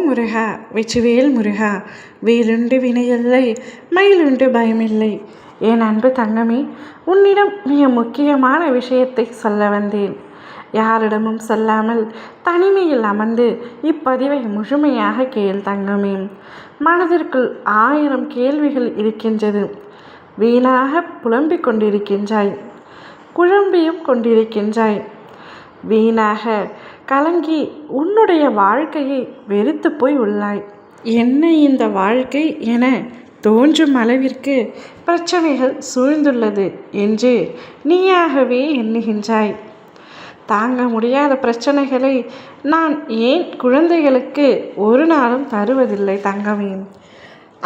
ஓம் முருகா வெற்றிவேல் முருகா. வேலுண்டு வினையில்லை, மயிலுண்டு பயமில்லை. என் அன்பு தங்கமே, உன்னிடம் மிக முக்கியமான விஷயத்தை சொல்ல வந்தேன். யாரிடமும் சொல்லாமல் தனிமையில் அமர்ந்து இப்பதிவை முழுமையாக கேள் தங்கமே. மனதிற்குள் 1000 கேள்விகள் இருக்கின்றது. வீணாக புலம்பிக் கொண்டிருக்கின்றாய், குழம்பியும் கொண்டிருக்கின்றாய். வீணாக கலங்கி உன்னுடைய வாழ்க்கையை வெறுத்து போய் உள்ளாய். என்ன இந்த வாழ்க்கை என தோன்றும் அளவிற்கு பிரச்சனைகள் சூழ்ந்துள்ளது என்று நீயாகவே எண்ணுகின்றாய். தாங்க முடியாத பிரச்சனைகளை நான் ஏன் குழந்தைகளுக்கு ஒரு நாளும் தருவதில்லை தங்கமே.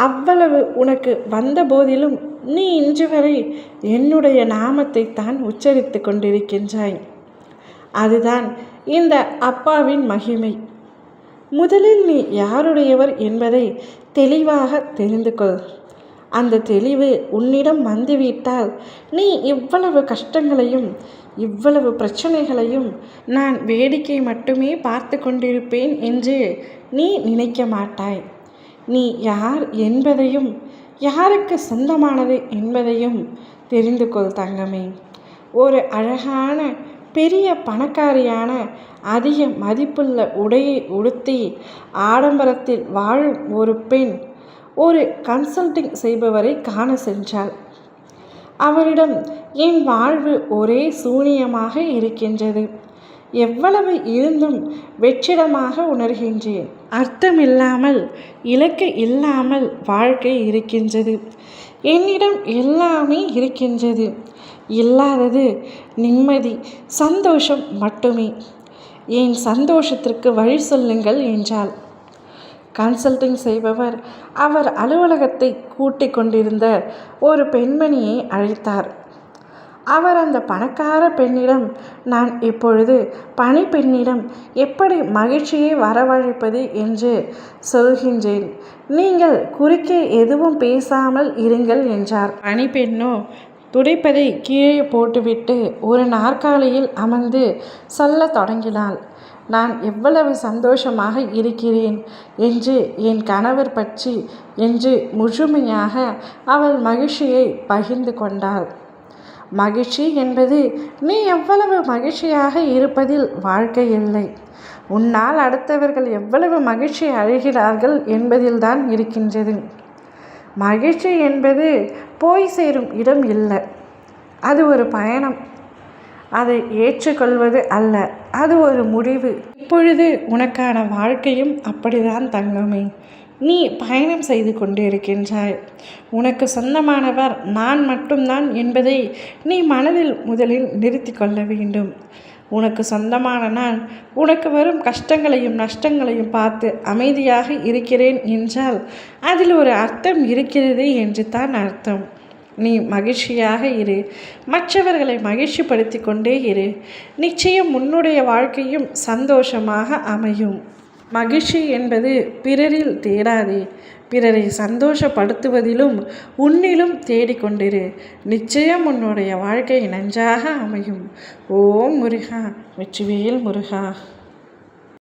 அவ்வளவு உனக்கு வந்த போதிலும் நீ இன்று வரை என்னுடைய நாமத்தை தான் உச்சரித்து கொண்டிருக்கின்றாய். அதுதான் இந்த அப்பாவின் மகிமை. முதலில் நீ யாருடையவர் என்பதை தெளிவாக தெரிந்து கொள். அந்த தெளிவு உன்னிடம் வந்துவிட்டால் நீ இவ்வளவு கஷ்டங்களையும் இவ்வளவு பிரச்சனைகளையும் நான் வேடிக்கை மட்டுமே பார்த்து கொண்டிருப்பேன் என்று நீ நினைக்க மாட்டாய். நீ யார் என்பதையும் யாருக்கு சொந்தமானது என்பதையும் தெரிந்து கொள் தங்கமே. ஒரு அழகான பெரிய பணக்காரியான அதிக மதிப்புள்ள உடையை உடுத்தி ஆடம்பரத்தில் வாழும் ஒரு பெண் ஒரு கன்சல்டிங் செய்பவரை காண சென்றாள். அவரிடம் என் வாழ்வு ஒரே சூனியமாக இருக்கின்றது, எவ்வளவு இருந்தும் வெற்றிடமாக உணர்கின்றேன், அர்த்தமில்லாமல் இலக்கு இல்லாமல் வாழ்க்கை இருக்கின்றது, என்னிடம் எல்லாமே இருக்கின்றது, இல்லாதது நிம்மதி சந்தோஷம் மட்டுமே, என் சந்தோஷத்திற்கு வழி சொல்லுங்கள் என்றாள். கன்சல்டிங் செய்பவர் அவர் அலுவலகத்தை கூட்டிக் கொண்டிருந்த ஒரு பெண்மணியை அழைத்தார். அவர் அந்த பணக்கார பெண்ணிடம், நான் இப்பொழுது பணிப்பெண்ணிடம் எப்படி மகிழ்ச்சியை வரவழைப்பது என்று சொல்கின்றேன், நீங்கள் குறுக்கே எதுவும் பேசாமல் இருங்கள் என்றார். பணிப்பெண்ணோ துடைப்பதை கீழே போட்டுவிட்டு ஒரு நாற்காலியில் அமர்ந்து சொல்ல தொடங்கினாள். நான் எவ்வளவு சந்தோஷமாக இருக்கிறேன் என்று என் கணவர் பற்றி என்று முழுமையாக அவள் மகிழ்ச்சியை பகிர்ந்து கொண்டாள். மகிழ்ச்சி என்பது நீ எவ்வளவு மகிழ்ச்சியாக இருப்பதில் வாழ்க்கை இல்லை, உன்னால் அடுத்தவர்கள் எவ்வளவு மகிழ்ச்சி அடைகிறார்கள் என்பதில்தான் இருக்கின்றது. மகிழ்ச்சி என்பது போய் சேரும் இடம் இல்லை, அது ஒரு பயணம். அதை ஏற்றுக்கொள்வது அல்ல, அது ஒரு முடிவு. இப்பொழுது உனக்கான வாழ்க்கையும் அப்படிதான் தங்கமே. நீ பயணம் செய்து கொண்டிருக்கின்றாய். உனக்கு சொந்தமானவர் நான் மட்டும்தான் என்பதை நீ மனதில் முதலில் நிறுத்தி கொள்ள வேண்டும். உனக்கு சொந்தமான நான் உனக்கு வரும் கஷ்டங்களையும் நஷ்டங்களையும் பார்த்து அமைதியாக இருக்கிறேன் என்றால் அதில் ஒரு அர்த்தம் இருக்கிறது என்று தான் அர்த்தம். நீ மகிழ்ச்சியாக இரு, மற்றவர்களை மகிழ்ச்சிப்படுத்தி கொண்டே இரு, நிச்சயம் உன்னுடைய வாழ்க்கையும் சந்தோஷமாக அமையும். மகிழ்ச்சி என்பது பிறரில் தேடாதே, பிறரை சந்தோஷப்படுத்துவதிலும் உன்னிலும் தேடிக்கொண்டிரு, நிச்சயம் உன்னுடைய வாழ்க்கை நன்றாக அமையும். ஓம் முருகா வெற்றிவேல் முருகா.